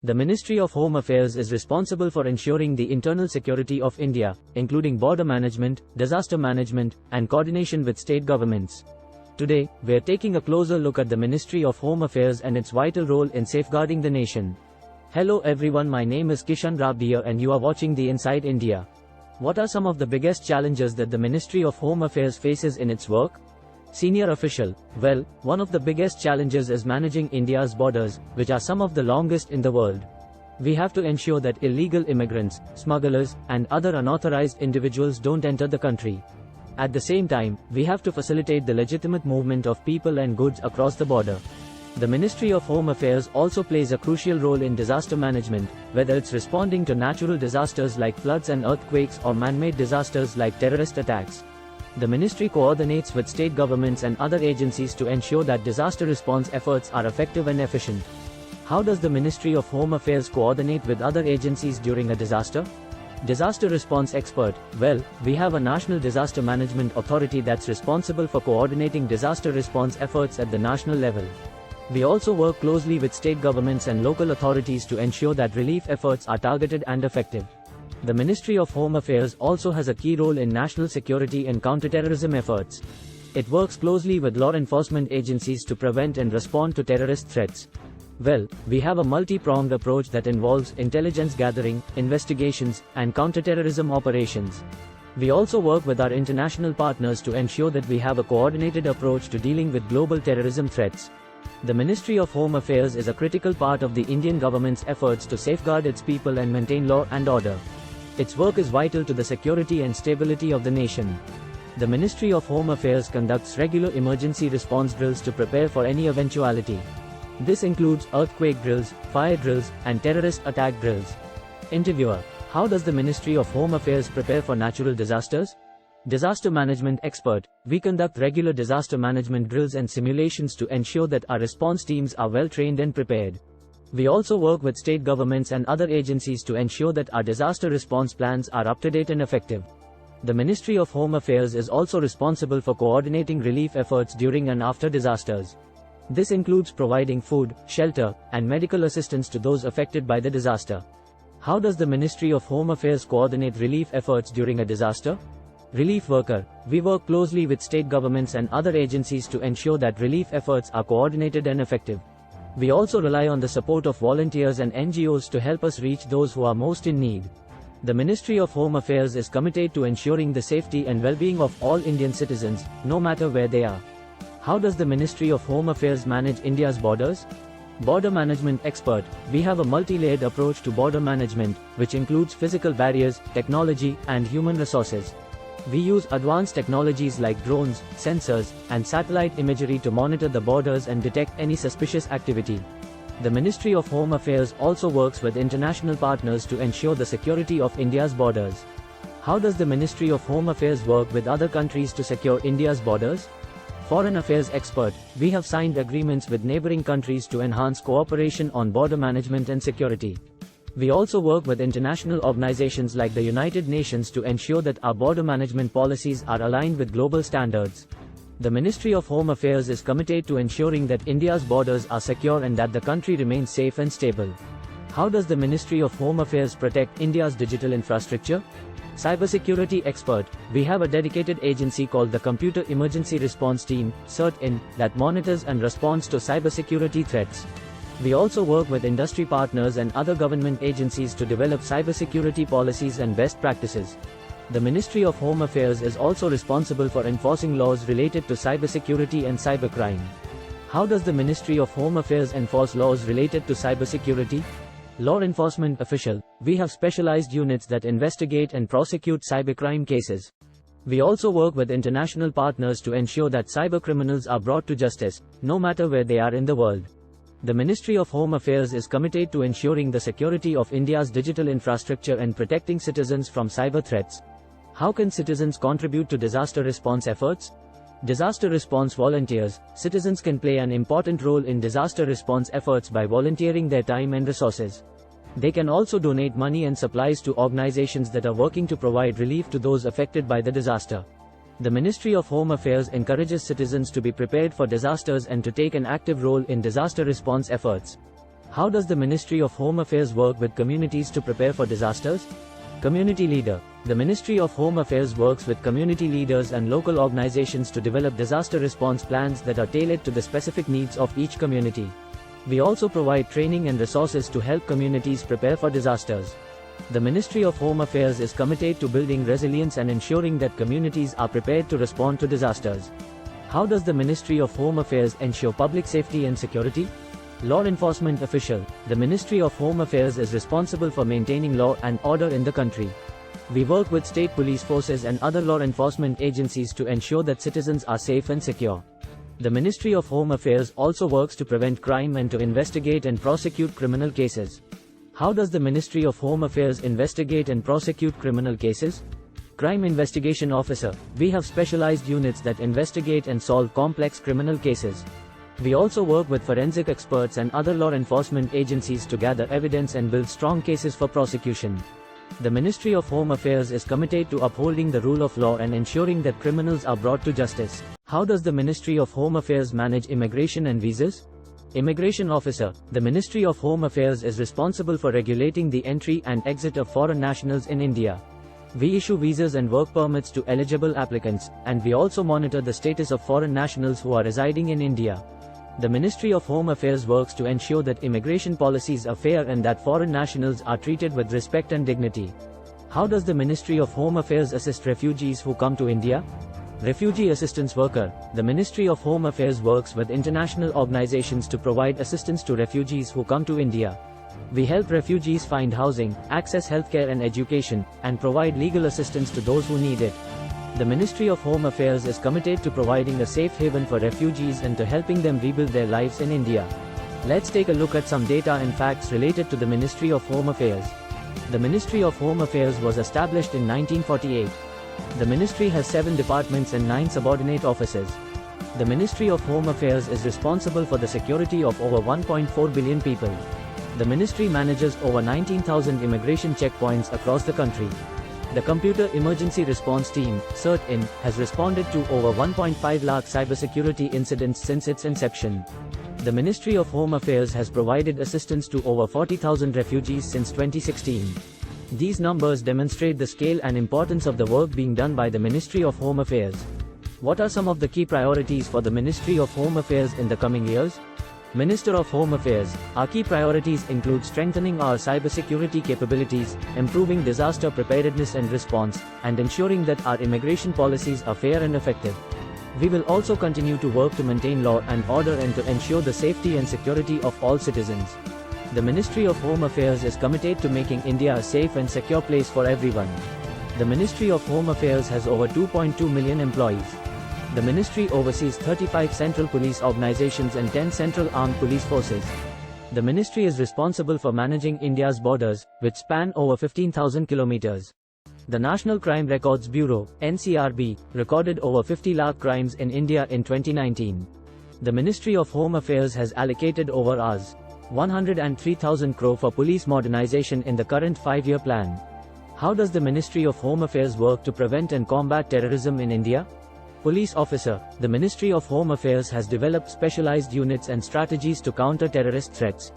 The Ministry of Home Affairs is responsible for ensuring the internal security of India, including border management, disaster management, and coordination with state governments. Today, we are taking a closer look at the Ministry of Home Affairs and its vital role in safeguarding the nation. Hello everyone, my name is Kishan Rabdiya and you are watching the Inside India. What are some of the biggest challenges that the Ministry of Home Affairs faces in its work? Senior official: well, one of the biggest challenges is managing India's borders, which are some of the longest in the world. We have to ensure that illegal immigrants, smugglers, and other unauthorized individuals don't enter the country. At the same time, we have to facilitate the legitimate movement of people and goods across the border. The Ministry of Home Affairs also plays a crucial role in disaster management, whether it's responding to natural disasters like floods and earthquakes or man-made disasters like terrorist attacks. The ministry coordinates with state governments and other agencies to ensure that disaster response efforts are effective and efficient. How does the Ministry of Home Affairs coordinate with other agencies during a disaster? Disaster response expert: well, we have a National Disaster Management Authority that's responsible for coordinating disaster response efforts at the national level. We also work closely with state governments and local authorities to ensure that relief efforts are targeted and effective. The Ministry of Home Affairs also has a key role in national security and counterterrorism efforts. It works closely with law enforcement agencies to prevent and respond to terrorist threats. Well, we have a multi-pronged approach that involves intelligence gathering, investigations, and counterterrorism operations. We also work with our international partners to ensure that we have a coordinated approach to dealing with global terrorism threats. The Ministry of Home Affairs is a critical part of the Indian government's efforts to safeguard its people and maintain law and order. Its work is vital to the security and stability of the nation. The Ministry of Home Affairs conducts regular emergency response drills to prepare for any eventuality. This includes earthquake drills, fire drills, and terrorist attack drills. Interviewer: how does the Ministry of Home Affairs prepare for natural disasters? Disaster management expert: we conduct regular disaster management drills and simulations to ensure that our response teams are well trained and prepared. We also work with state governments and other agencies to ensure that our disaster response plans are up to date and effective. The Ministry of Home Affairs is also responsible for coordinating relief efforts during and after disasters. This includes providing food, shelter, and medical assistance to those affected by the disaster. How does the Ministry of Home Affairs coordinate relief efforts during a disaster? Relief worker: we work closely with state governments and other agencies to ensure that relief efforts are coordinated and effective. We also rely on the support of volunteers and NGOs to help us reach those who are most in need. The Ministry of Home Affairs is committed to ensuring the safety and well-being of all Indian citizens, no matter where they are. How does the Ministry of Home Affairs manage India's borders? Border management expert: we have a multi-layered approach to border management, which includes physical barriers, technology, and human resources. We use advanced technologies like drones, sensors, and satellite imagery to monitor the borders and detect any suspicious activity. The Ministry of Home Affairs also works with international partners to ensure the security of India's borders. How does the Ministry of Home Affairs work with other countries to secure India's borders? Foreign affairs expert: we have signed agreements with neighboring countries to enhance cooperation on border management and security. We also work with international organizations like the United Nations to ensure that our border management policies are aligned with global standards. The Ministry of Home Affairs is committed to ensuring that India's borders are secure and that the country remains safe and stable. How does the Ministry of Home Affairs protect India's digital infrastructure? Cybersecurity expert: we have a dedicated agency called the Computer Emergency Response Team, CERT-IN, that monitors and responds to cybersecurity threats. We also work with industry partners and other government agencies to develop cybersecurity policies and best practices. The Ministry of Home Affairs is also responsible for enforcing laws related to cybersecurity and cybercrime. How does the Ministry of Home Affairs enforce laws related to cybersecurity? Law enforcement official: we have specialized units that investigate and prosecute cybercrime cases. We also work with international partners to ensure that cybercriminals are brought to justice, no matter where they are in the world. The Ministry of Home Affairs is committed to ensuring the security of India's digital infrastructure and protecting citizens from cyber threats. How can citizens contribute to disaster response efforts? Disaster response volunteers: citizens can play an important role in disaster response efforts by volunteering their time and resources. They can also donate money and supplies to organizations that are working to provide relief to those affected by the disaster. The Ministry of Home Affairs encourages citizens to be prepared for disasters and to take an active role in disaster response efforts. How does the Ministry of Home Affairs work with communities to prepare for disasters? Community leader. The Ministry of Home Affairs works with community leaders and local organizations to develop disaster response plans that are tailored to the specific needs of each community. We also provide training and resources to help communities prepare for disasters. The Ministry of Home Affairs is committed to building resilience and ensuring that communities are prepared to respond to disasters. How does the Ministry of Home Affairs ensure public safety and security? Law enforcement official. The Ministry of Home Affairs is responsible for maintaining law and order in the country. We work with state police forces and other law enforcement agencies to ensure that citizens are safe and secure. The Ministry of Home Affairs also works to prevent crime and to investigate and prosecute criminal cases. How does the Ministry of Home Affairs investigate and prosecute criminal cases? Crime Investigation Officer. We have specialized units that investigate and solve complex criminal cases. We also work with forensic experts and other law enforcement agencies to gather evidence and build strong cases for prosecution. The Ministry of Home Affairs is committed to upholding the rule of law and ensuring that criminals are brought to justice. How does the Ministry of Home Affairs manage immigration and visas? Immigration Officer. The Ministry of Home Affairs is responsible for regulating the entry and exit of foreign nationals in India. We issue visas and work permits to eligible applicants, and we also monitor the status of foreign nationals who are residing in India. The Ministry of Home Affairs works to ensure that immigration policies are fair and that foreign nationals are treated with respect and dignity. How does the Ministry of Home Affairs assist refugees who come to India? Refugee Assistance Worker. The Ministry of Home Affairs works with international organizations to provide assistance to refugees who come to India. We help refugees find housing, access healthcare and education, and provide legal assistance to those who need it. The Ministry of Home Affairs is committed to providing a safe haven for refugees and to helping them rebuild their lives in India. Let's take a look at some data and facts related to the Ministry of Home Affairs. The Ministry of Home Affairs was established in 1948. The ministry has 7 departments and 9 subordinate offices. The Ministry of Home Affairs is responsible for the security of over 1.4 billion people. The ministry manages over 19,000 immigration checkpoints across the country. The Computer Emergency Response Team, CERT-IN, has responded to over 1.5 lakh cybersecurity incidents since its inception. The Ministry of Home Affairs has provided assistance to over 40,000 refugees since 2016. These numbers demonstrate the scale and importance of the work being done by the Ministry of Home Affairs. What are some of the key priorities for the Ministry of Home Affairs in the coming years? Minister of Home Affairs. Our key priorities include strengthening our cybersecurity capabilities, improving disaster preparedness and response, and ensuring that our immigration policies are fair and effective. We will also continue to work to maintain law and order and to ensure the safety and security of all citizens. The Ministry of Home Affairs is committed to making India a safe and secure place for everyone. The Ministry of Home Affairs has over 2.2 million employees. The ministry oversees 35 central police organizations and 10 central armed police forces. The ministry is responsible for managing India's borders, which span over 15,000 kilometers. The National Crime Records Bureau, NCRB, recorded over 50 lakh crimes in India in 2019. The Ministry of Home Affairs has allocated over Rs. 103,000 crore for police modernization in the current 5-year plan. How does the Ministry of Home Affairs work to prevent and combat terrorism in India? Police Officer. The Ministry of Home Affairs has developed specialized units and strategies to counter terrorist threats.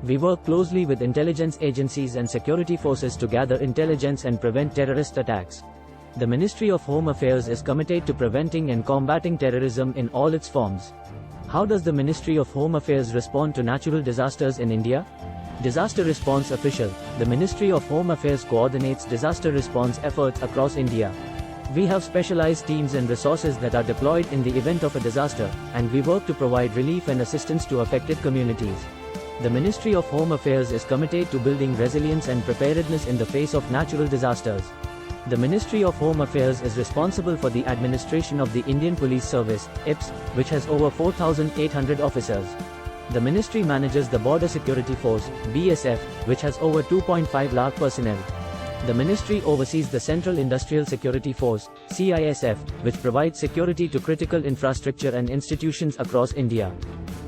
We work closely with intelligence agencies and security forces to gather intelligence and prevent terrorist attacks. The Ministry of Home Affairs is committed to preventing and combating terrorism in all its forms. How does the Ministry of Home Affairs respond to natural disasters in India? Disaster Response Official. The Ministry of Home Affairs coordinates disaster response efforts across India. We have specialized teams and resources that are deployed in the event of a disaster, and we work to provide relief and assistance to affected communities. The Ministry of Home Affairs is committed to building resilience and preparedness in the face of natural disasters. The Ministry of Home Affairs is responsible for the administration of the Indian Police Service, IPS, which has over 4,800 officers. The ministry manages the Border Security Force, BSF, which has over 2.5 lakh personnel. The ministry oversees the Central Industrial Security Force, CISF, which provides security to critical infrastructure and institutions across India.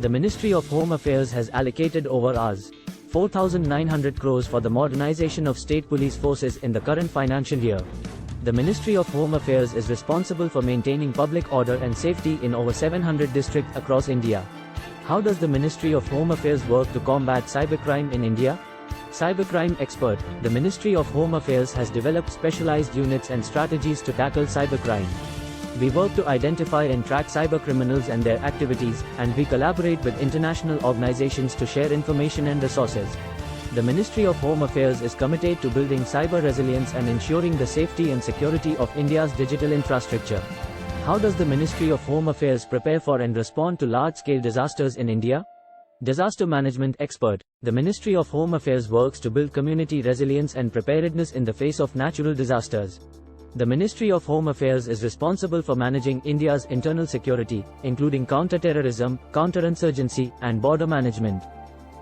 The Ministry of Home Affairs has allocated over Rs. 4,900 crores for the modernization of state police forces in the current financial year. The Ministry of Home Affairs is responsible for maintaining public order and safety in over 700 districts across India. How does the Ministry of Home Affairs work to combat cybercrime in India? Cybercrime expert. The Ministry of Home Affairs has developed specialized units and strategies to tackle cybercrime. We work to identify and track cybercriminals and their activities, and we collaborate with international organizations to share information and resources. The Ministry of Home Affairs is committed to building cyber resilience and ensuring the safety and security of India's digital infrastructure. How does the Ministry of Home Affairs prepare for and respond to large-scale disasters in India? Disaster management expert. The Ministry of Home Affairs works to build community resilience and preparedness in the face of natural disasters. The Ministry of Home Affairs is responsible for managing India's internal security, including counterterrorism, counterinsurgency, and border management.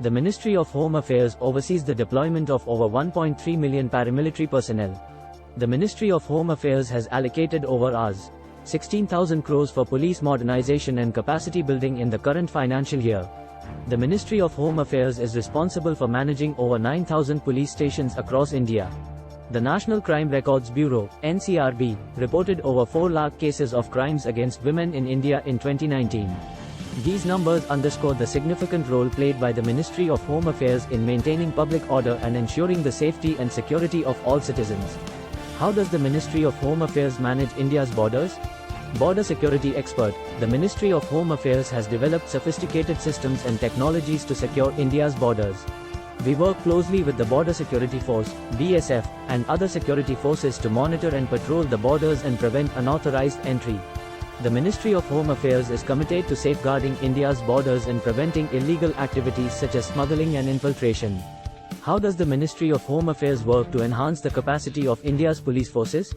The Ministry of Home Affairs oversees the deployment of over 1.3 million paramilitary personnel. The Ministry of Home Affairs has allocated over Rs. 16,000 crores for police modernization and capacity building in the current financial year. The Ministry of Home Affairs is responsible for managing over 9,000 police stations across India. The National Crime Records Bureau, NCRB, reported over 4 lakh cases of crimes against women in India in 2019. These numbers underscore the significant role played by the Ministry of Home Affairs in maintaining public order and ensuring the safety and security of all citizens. How does the Ministry of Home Affairs manage India's borders? Border security expert. The Ministry of Home Affairs has developed sophisticated systems and technologies to secure India's borders. We work closely with the Border Security Force, BSF, and other security forces to monitor and patrol the borders and prevent unauthorized entry. The Ministry of Home Affairs is committed to safeguarding India's borders and preventing illegal activities such as smuggling and infiltration. How does the Ministry of Home Affairs work to enhance the capacity of India's police forces?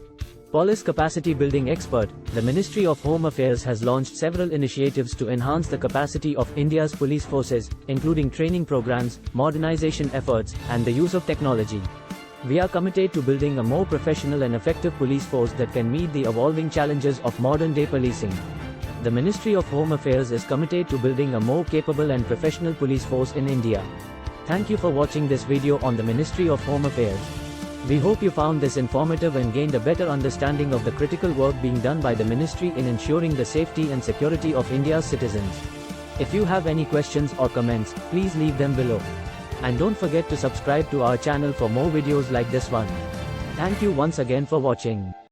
Police capacity building expert. The Ministry of Home Affairs has launched several initiatives to enhance the capacity of India's police forces, including training programs, modernization efforts, and the use of technology. We are committed to building a more professional and effective police force that can meet the evolving challenges of modern-day policing. The Ministry of Home Affairs is committed to building a more capable and professional police force in India. Thank you for watching this video on the Ministry of Home Affairs. We hope you found this informative and gained a better understanding of the critical work being done by the ministry in ensuring the safety and security of India's citizens. If you have any questions or comments, please leave them below. And don't forget to subscribe to our channel for more videos like this one. Thank you once again for watching.